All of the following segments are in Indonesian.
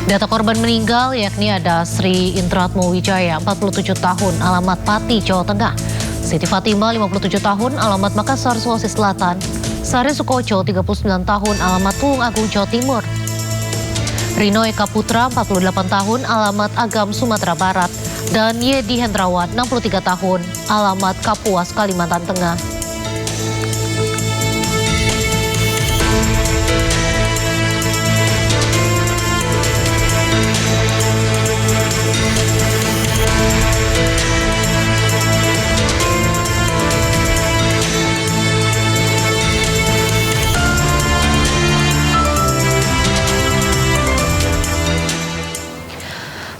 Data korban meninggal yakni ada Sri Indratmo Wijaya, 47 tahun, alamat Pati, Jawa Tengah. Siti Fatima, 57 tahun, alamat Makassar, Sulawesi Selatan. Sari Sukoco, 39 tahun, alamat Tulung Agung, Jawa Timur. Rino Eka Putra, 48 tahun, alamat Agam, Sumatera Barat. Dan Yedi Hendrawan, 63 tahun, alamat Kapuas, Kalimantan Tengah.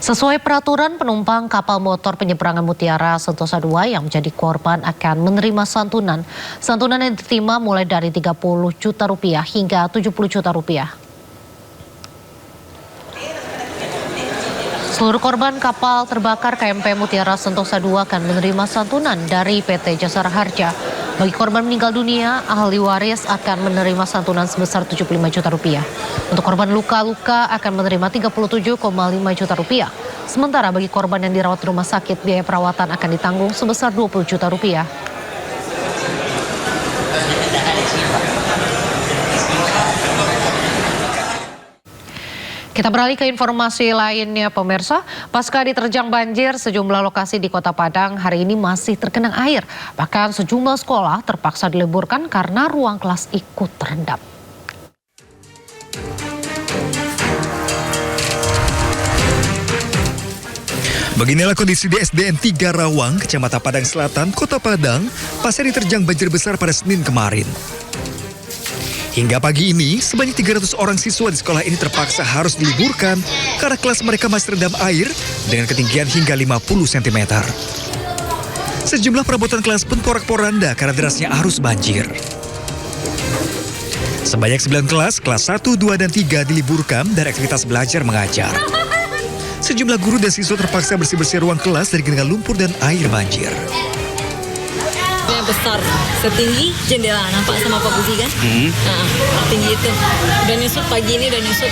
Sesuai peraturan, penumpang kapal motor penyeberangan Mutiara Sentosa II yang menjadi korban akan menerima santunan. Santunan yang diterima mulai dari 30 juta rupiah hingga 70 juta rupiah. Seluruh korban kapal terbakar KMP Mutiara Sentosa II akan menerima santunan dari PT Jasara Harja. Bagi korban meninggal dunia, ahli waris akan menerima santunan sebesar 75 juta rupiah. Untuk korban luka-luka akan menerima 37,5 juta rupiah. Sementara bagi korban yang dirawat di rumah sakit, biaya perawatan akan ditanggung sebesar 20 juta rupiah. Kita beralih ke informasi lainnya, pemirsa. Pasca diterjang banjir, sejumlah lokasi di Kota Padang hari ini masih tergenang air. Bahkan sejumlah sekolah terpaksa diliburkan karena ruang kelas ikut terendam. Beginilah kondisi di SDN 3 Rawang, Kecamatan Padang Selatan, Kota Padang, pasca diterjang banjir besar pada Senin kemarin. Hingga pagi ini, sebanyak 300 orang siswa di sekolah ini terpaksa harus diliburkan karena kelas mereka masih terendam air dengan ketinggian hingga 50 cm. Sejumlah perabotan kelas pun porak-poranda karena derasnya arus banjir. Sebanyak 9 kelas 1, 2, dan 3 diliburkan dari aktivitas belajar mengajar. Sejumlah guru dan siswa terpaksa bersih-bersih ruang kelas dari genangan lumpur dan air banjir. Yang besar, setinggi jendela, nampak sama Pak Budi kan? Nah, tinggi itu. Udah nyusut pagi ini, udah nyusut.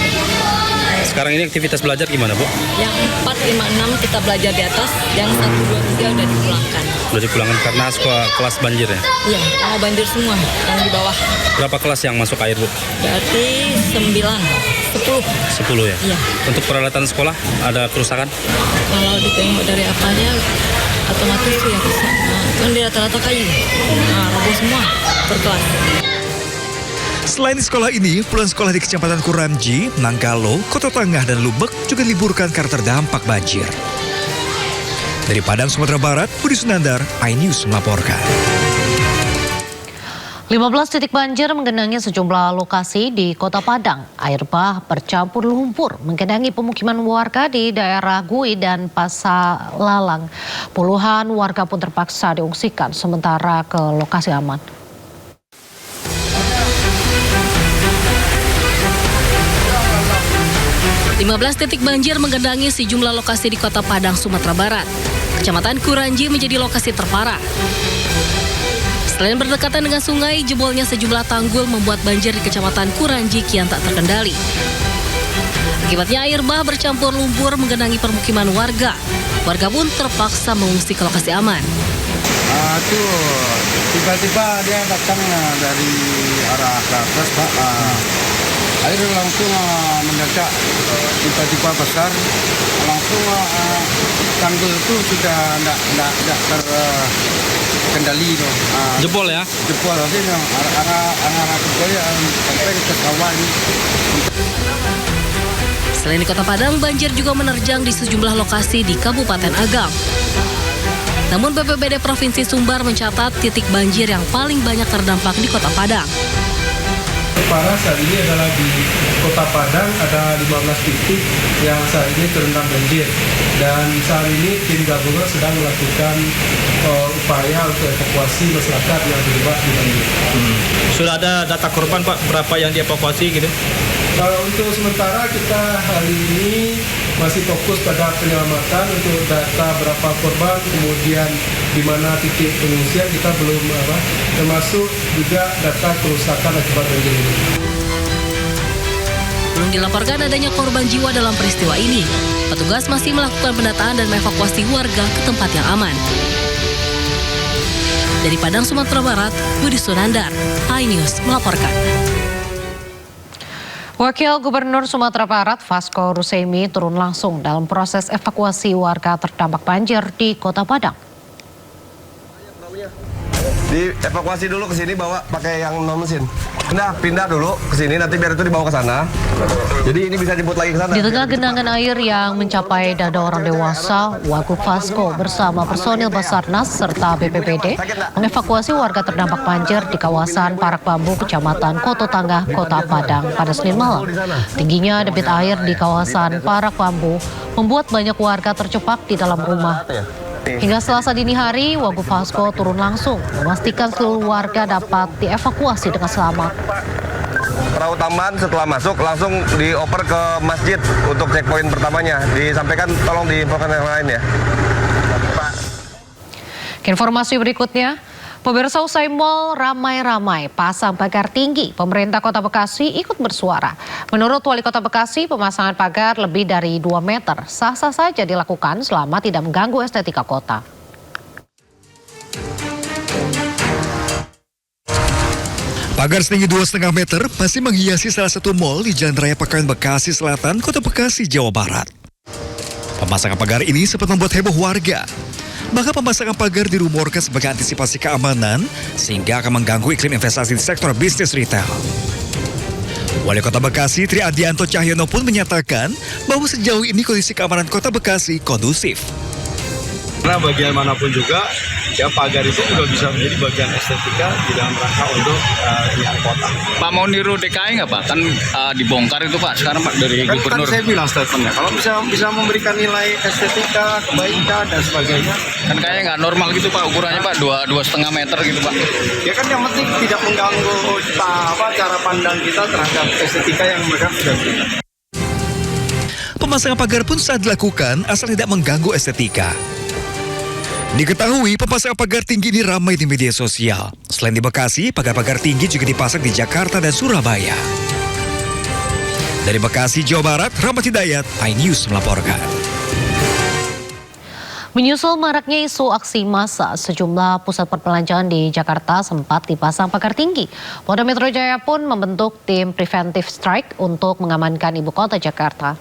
Sekarang ini aktivitas belajar gimana, Bu? Yang 4, 5, 6 kita belajar di atas, yang 1, 2, 3 udah dipulangkan. Udah dipulangkan karena sekolah kelas banjir ya? Iya, mau banjir semua, yang di bawah. Berapa kelas yang masuk air, Bu? Berarti 9, 10. 10 ya? Iya. Untuk peralatan sekolah ada kerusakan? Kalau ditengok dari apanya, otomatis tuh ya rusak. Nah, kan di rata-rata kayu. Nah, roboh semua per kelas. Selain di sekolah ini, puluhan sekolah di Kecamatan Kuramji, Nangkalo, Kota Tengah, dan Lubek juga diliburkan karena terdampak banjir. Dari Padang, Sumatera Barat, Budi Sunandar, iNews melaporkan. 15 titik banjir menggenangi sejumlah lokasi di Kota Padang. Air bah bercampur lumpur menggenangi pemukiman warga di daerah Gui dan Pasalalang. Puluhan warga pun terpaksa diungsikan sementara ke lokasi aman. Lima 15 titik banjir menggenangi sejumlah lokasi di Kota Padang, Sumatera Barat. Kecamatan Kuranji menjadi lokasi terparah. Selain berdekatan dengan sungai, jebolnya sejumlah tanggul membuat banjir di Kecamatan Kuranji kian tak terkendali. Akibatnya air bah bercampur lumpur menggenangi permukiman warga. Warga pun terpaksa mengungsi ke lokasi aman. Itu tiba-tiba dia datang dari arah ke atas, Pak. Air langsung mendadak, tiba-tiba besar. Langsung tanggul itu sudah tidak terkendali. Jebol ya? Jebol, artinya arah jebol ya sampai ke sawah ini. Selain di Kota Padang, banjir juga menerjang di sejumlah lokasi di Kabupaten Agam. Namun BPBD Provinsi Sumbar mencatat titik banjir yang paling banyak terdampak di Kota Padang. Parah saat ini adalah di Kota Padang ada 15 titik yang saat ini terendam banjir. Dan saat ini tim gabungan sedang melakukan upaya untuk evakuasi masyarakat yang terlibat di banjir. Sudah ada data korban, Pak, berapa yang dievakuasi gitu? Untuk sementara kita hari ini masih fokus pada penyelamatan untuk data berapa korban, kemudian di mana titik pengungsian kita belum termasuk juga data kerusakan akibat banjir ini. Belum dilaporkan adanya korban jiwa dalam peristiwa ini. Petugas masih melakukan pendataan dan mengevakuasi warga ke tempat yang aman. Dari Padang, Sumatera Barat, Budi Sunandar, iNews melaporkan. Wakil Gubernur Sumatera Barat Vasco Rusemi turun langsung dalam proses evakuasi warga terdampak banjir di Kota Padang. Dievakuasi dulu ke sini, bawa pakai yang non mesin. Pindah dulu ke sini, nanti biar itu dibawa ke sana. Jadi ini bisa jemput lagi ke sana. Di tengah genangan air yang mencapai dada orang dewasa, Wagub Vasco bersama personil Basarnas serta BPBD mengevakuasi warga terdampak banjir di kawasan Parak Bambu, Kecamatan Koto Tangah, Kota Padang pada Senin malam. Tingginya debit air di kawasan Parak Bambu membuat banyak warga terjebak di dalam rumah. Hingga Selasa dini hari, Wagub Vasco turun langsung memastikan seluruh warga dapat dievakuasi dengan selamat. Perahu tambahan setelah masuk langsung dioper ke masjid untuk checkpoint pertamanya. Disampaikan tolong diinfokan yang lain ya. Informasi berikutnya, pemirsa, usai mal ramai-ramai pasang pagar tinggi, pemerintah Kota Bekasi ikut bersuara. Menurut Wali Kota Bekasi, pemasangan pagar lebih dari 2 meter sah-sah saja dilakukan selama tidak mengganggu estetika kota. Pagar setinggi 2,5 meter masih menghiasi salah satu mal di Jalan Raya Pekayon Bekasi Selatan, Kota Bekasi, Jawa Barat. Pemasangan pagar ini sempat membuat heboh warga. Maka pemasangan pagar dirumorkan sebagai antisipasi keamanan sehingga akan mengganggu iklim investasi di sektor bisnis retail. Wali Kota Bekasi Tri Adianto Cahyono pun menyatakan bahwa sejauh ini kondisi keamanan Kota Bekasi kondusif. Karena bagian manapun juga, ya pagar itu juga bisa menjadi bagian estetika di dalam rangka untuk kota. Pak mau niru DKI nggak Pak? Kan dibongkar itu Pak, sekarang Pak dari Gubernur. Kan saya bilang statementnya, kalau bisa memberikan nilai estetika, kebaikan dan sebagainya. Kan kayaknya nggak normal gitu Pak, ukurannya Pak 2,5 meter gitu Pak. Ya kan yang penting tidak mengganggu cara pandang kita terhadap estetika yang mereka sudah berikan. Pemasangan pagar pun saat dilakukan asal tidak mengganggu estetika. Diketahui pemasangan pagar tinggi ini ramai di media sosial. Selain di Bekasi, pagar-pagar tinggi juga dipasang di Jakarta dan Surabaya. Dari Bekasi, Jawa Barat, Rahmat Hidayat, iNews melaporkan. Menyusul maraknya isu aksi massa, sejumlah pusat perbelanjaan di Jakarta sempat dipasang pagar tinggi. Polda Metro Jaya pun membentuk tim preventive strike untuk mengamankan ibu kota Jakarta.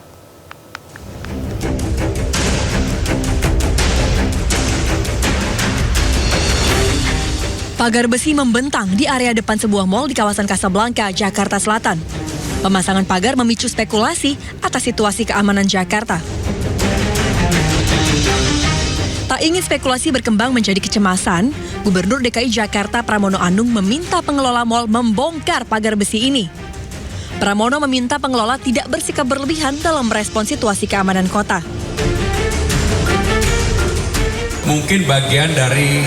Pagar besi membentang di area depan sebuah mal di kawasan Kasablanka, Jakarta Selatan. Pemasangan pagar memicu spekulasi atas situasi keamanan Jakarta. Tak ingin spekulasi berkembang menjadi kecemasan, Gubernur DKI Jakarta Pramono Anung meminta pengelola mal membongkar pagar besi ini. Pramono meminta pengelola tidak bersikap berlebihan dalam merespon situasi keamanan kota. Mungkin bagian dari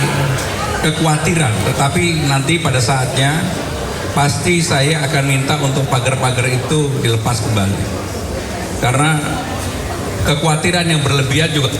kekhawatiran, tetapi nanti pada saatnya pasti saya akan minta untuk pagar-pagar itu dilepas kembali. Karena kekhawatiran yang berlebihan juga